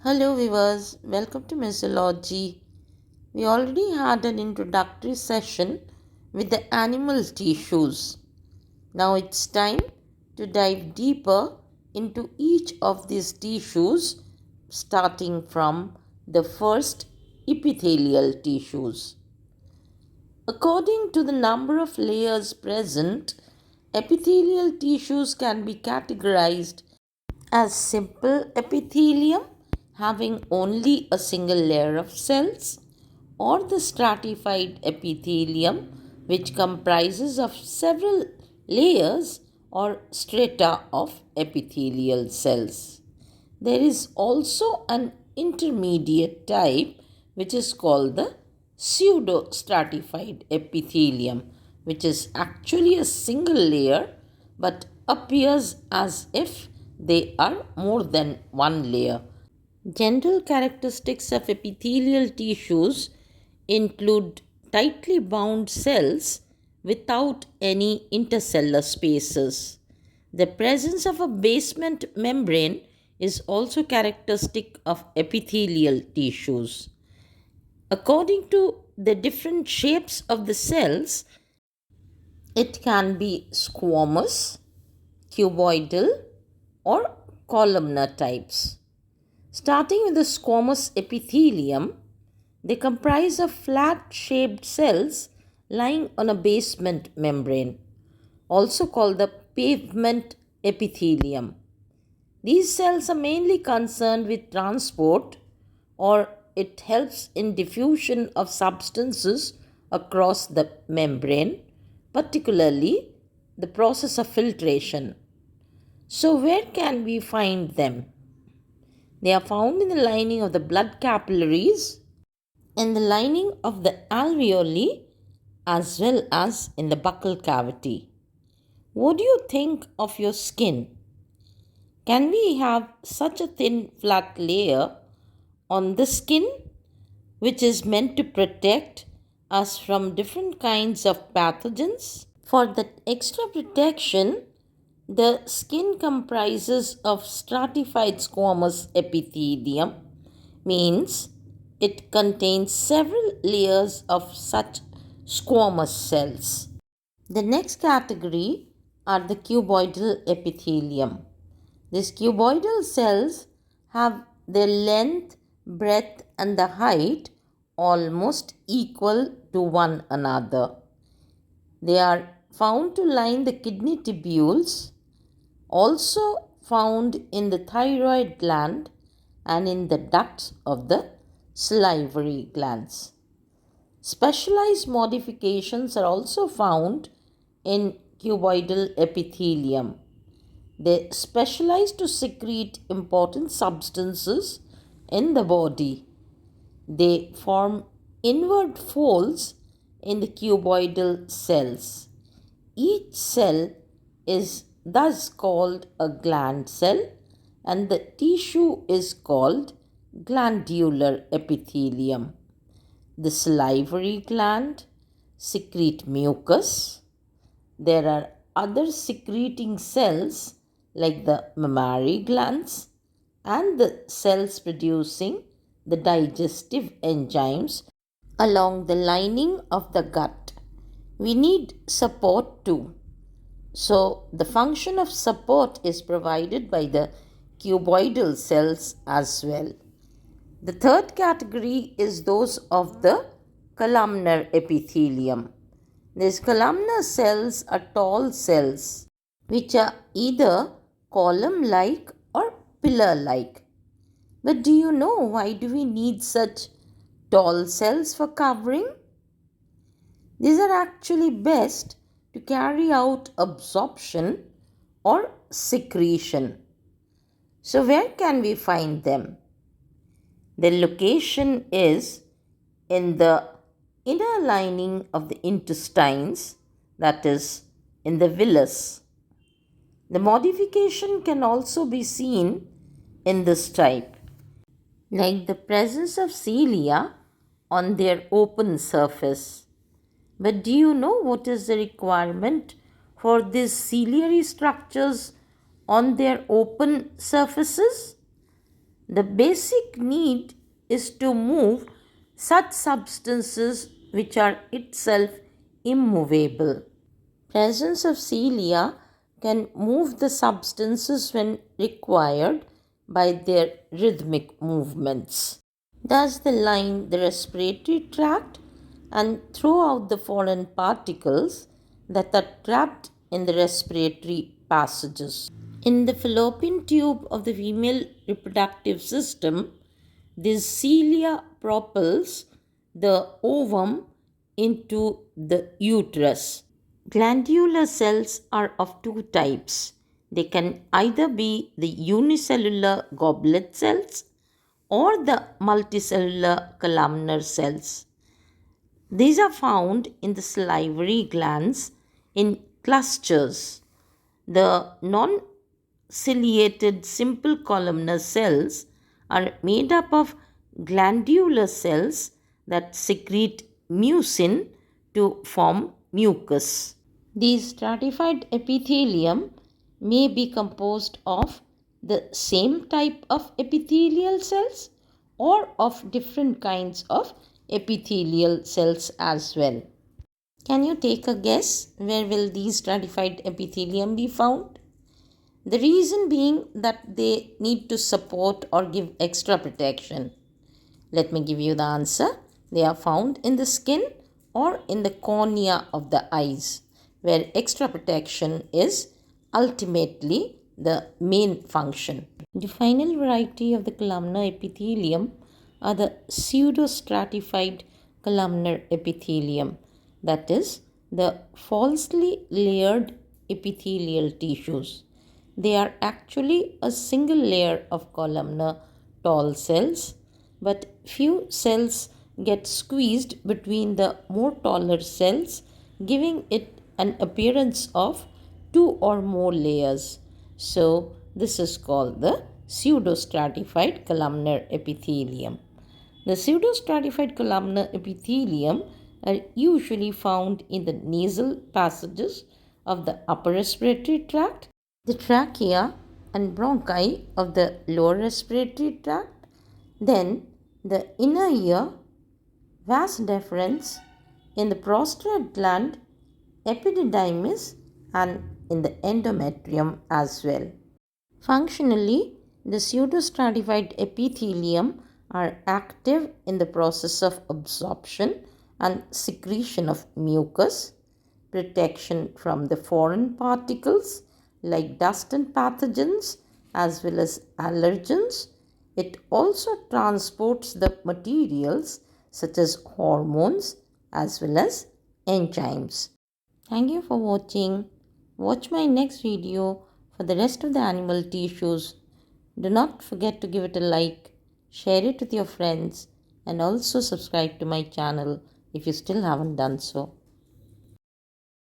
Hello viewers, welcome to Mesology. We already had an introductory session with the animal tissues. Now it's time to dive deeper into each of these tissues, starting from the first, epithelial tissues. According to the number of layers present, epithelial tissues can be categorized as simple epithelium having only a single layer of cells, or the stratified epithelium which comprises of several layers or strata of epithelial cells. There is also an intermediate type which is called the pseudostratified epithelium, which is actually a single layer but appears as if they are more than one layer. General characteristics of epithelial tissues include tightly bound cells without any intercellular spaces. The presence of a basement membrane is also characteristic of epithelial tissues. According to the different shapes of the cells, it can be squamous, cuboidal, or columnar types. Starting with the squamous epithelium, they comprise of flat-shaped cells lying on a basement membrane, also called the pavement epithelium. These cells are mainly concerned with transport, or it helps in diffusion of substances across the membrane, particularly the process of filtration. So where can we find them? They are found in the lining of the blood capillaries, in the lining of the alveoli, as well as in the buccal cavity. What do you think of your skin? Can we have such a thin flat layer on the skin which is meant to protect us from different kinds of pathogens? For the extra protection, the skin comprises of stratified squamous epithelium, means it contains several layers of such squamous cells. The next category are the cuboidal epithelium. These cuboidal cells have their length, breadth, and the height almost equal to one another. They are found to line the kidney tubules, also found in the thyroid gland and in the ducts of the salivary glands. Specialized modifications are also found in cuboidal epithelium. They specialize to secrete important substances in the body. They form inward folds in the cuboidal cells. Each cell is thus called a gland cell, and the tissue is called glandular epithelium. The salivary gland secrete mucus. There are other secreting cells like the mammary glands and the cells producing the digestive enzymes along the lining of the gut. We need support too. So, the function of support is provided by the cuboidal cells as well. The third category is those of the columnar epithelium. These columnar cells are tall cells which are either column like or pillar like. But do you know why do we need such tall cells for covering? These are actually best to carry out absorption or secretion. So, where can we find them? The location is in the inner lining of the intestines, that is, in the villus. The modification can also be seen in this type, like the presence of cilia on their open surface. But do you know what is the requirement for these ciliary structures on their open surfaces? The basic need is to move such substances which are itself immovable. Presence of cilia can move the substances when required by their rhythmic movements. Thus, they line the respiratory tract and throw out the foreign particles that are trapped in the respiratory passages. In the fallopian tube of the female reproductive system, this cilia propels the ovum into the uterus. Glandular cells are of two types. They can either be the unicellular goblet cells or the multicellular columnar cells. These are found in the salivary glands in clusters. The non ciliated simple columnar cells are made up of glandular cells that secrete mucin to form mucus. The stratified epithelium may be composed of the same type of epithelial cells or of different kinds of epithelial cells as well. Can you take a guess where will these stratified epithelium be found? The reason being that they need to support or give extra protection. Let me give you the answer. They are found in the skin or in the cornea of the eyes, where extra protection is ultimately the main function. The final variety of the columnar epithelium are the pseudostratified columnar epithelium, that is, the falsely layered epithelial tissues. They are actually a single layer of columnar tall cells, but few cells get squeezed between the more taller cells, giving it an appearance of two or more layers. So, this is called the pseudostratified columnar epithelium. The pseudostratified columnar epithelium are usually found in the nasal passages of the upper respiratory tract, the trachea and bronchi of the lower respiratory tract, then the inner ear, vas deferens, in the prostate gland, epididymis, and in the endometrium as well. Functionally, the pseudostratified epithelium are active in the process of absorption and secretion of mucus, protection from the foreign particles like dust and pathogens as well as allergens. It also transports the materials such as hormones as well as enzymes. Thank you for watching. Watch my next video for the rest of the animal tissues. Do not forget to give it a like, share it with your friends, and also subscribe to my channel if you still haven't done so.